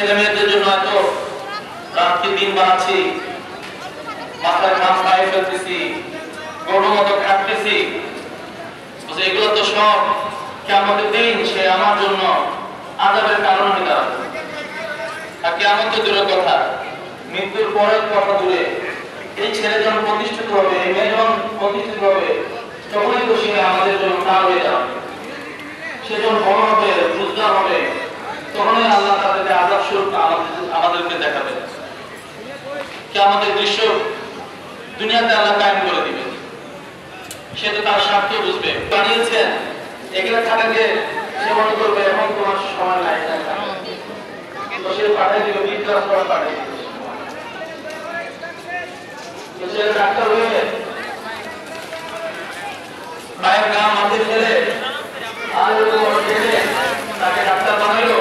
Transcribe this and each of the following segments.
ছেলে মেয়েদের জন্য এত রাতকে দিন বানাচ্ছি, মাথায় ঘাম পায়ে ফেলতেছি, গরুর মতো খাটতেছি, এগুলো তো সব কিয়ামতের দিন সে আমার জন্য আযাবের কারণ হয়ে দাঁড়াবে। আর কিয়ামত তো দূরের কথা, মৃত্যুর পরের কথা দূরে, এই ছেলে যখন প্রতিষ্ঠিত হবে, এই মেয়ে যখন প্রতিষ্ঠিত হবে, তখনই তো সে আমাদের জন্য কার হয়ে যাবে। সে যখন বড় হবে, বুঝদার হবে, তখনই আল্লাহ তাদেরকে আযাব স্বরূপ আমাদেরকে দেখাবে। কিয়ামতের দৃশ্য দুনিয়াতে আল্লাহ কায়েম করে দিবে। সে তো তার স্বার্থ বুঝবে, বানিয়েছেন এগুলো থাকাকে সে মনে করবে এখন তোমার সময় নাই, তো সে পাঠিয়ে দিবে, বিদ্যাস করে পাঠিয়ে দিবে। সে ডাক্তার হয়ে মায়ের গা মাঠে ফেলে তাকে ডাক্তার বানাইল।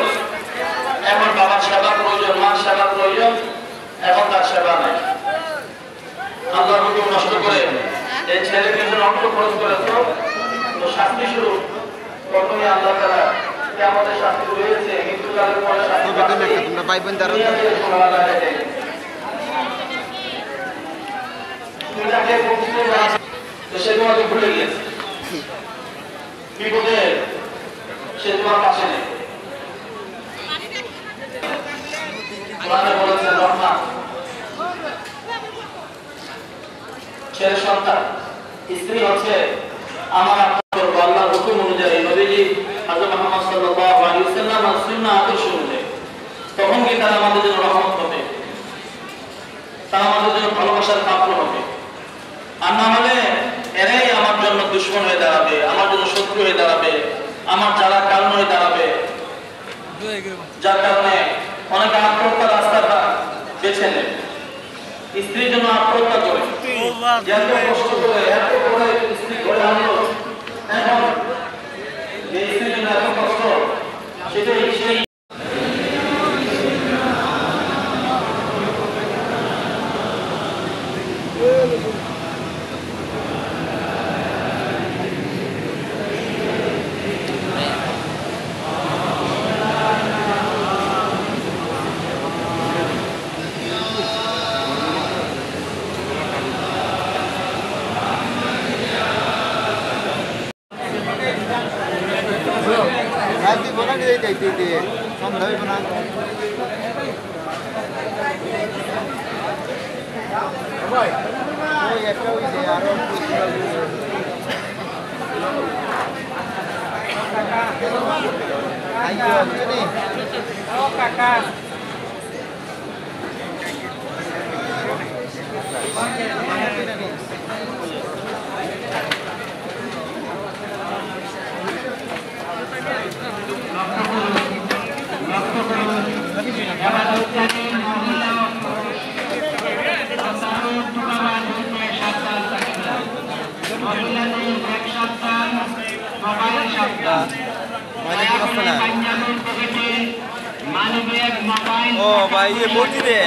এখন বাবার সেবা প্রয়োজন, মার সেবা প্রয়োজন, এখন তার সেবা নাই। আল্লাহর হুকুম নষ্ট করে এই ছেলেকে রক্ত খরচ করেছ, তো শাস্তি শুরু প্রথমে আল্লাহ তাআলা কিয়ামতের শাস্তি রয়েছে, মৃত্যুকালের পরে শাস্তি তোমরা পাইবেন তারা সে তোমাকে ভুলে গিয়েছে, বিপদে সে তোমার পাশে নেই। কোরআনে বলেছেন রহমান ছেলে সন্তান, স্ত্রী হচ্ছে আমার আল্লাহর হুকুম অনুযায়ী, নবীজি হযরত মুহাম্মদ সাল্লাল্লাহু আলাইহি ওয়াসাল্লাম এর সুন্নাহ আদর্শ অনুযায়ী, তখন কি তারা আমাদের জন্য রহমত হবে, তারা আমাদের জন্য ভালোবাসার পাত্র হবে। আর না হলে এরাই আমার জন্য দুশমন হয়ে দাঁড়াবে, আমার জন্য শত্রু হয়ে দাঁড়াবে, আমার জ্বালার কারণ হয়ে দাঁড়াবে। যার কারণে অনেকে আত্মহত্যার রাস্তাটা বেছে নেয়, স্ত্রীর জন্য আত্মহত্যা করে, এত কষ্ট করে এত করে স্ত্রী ঘরে আনলো, এখন যে স্ত্রীর জন্য এত কষ্ট, সেটাই সেই ও ভাই, মসজিদে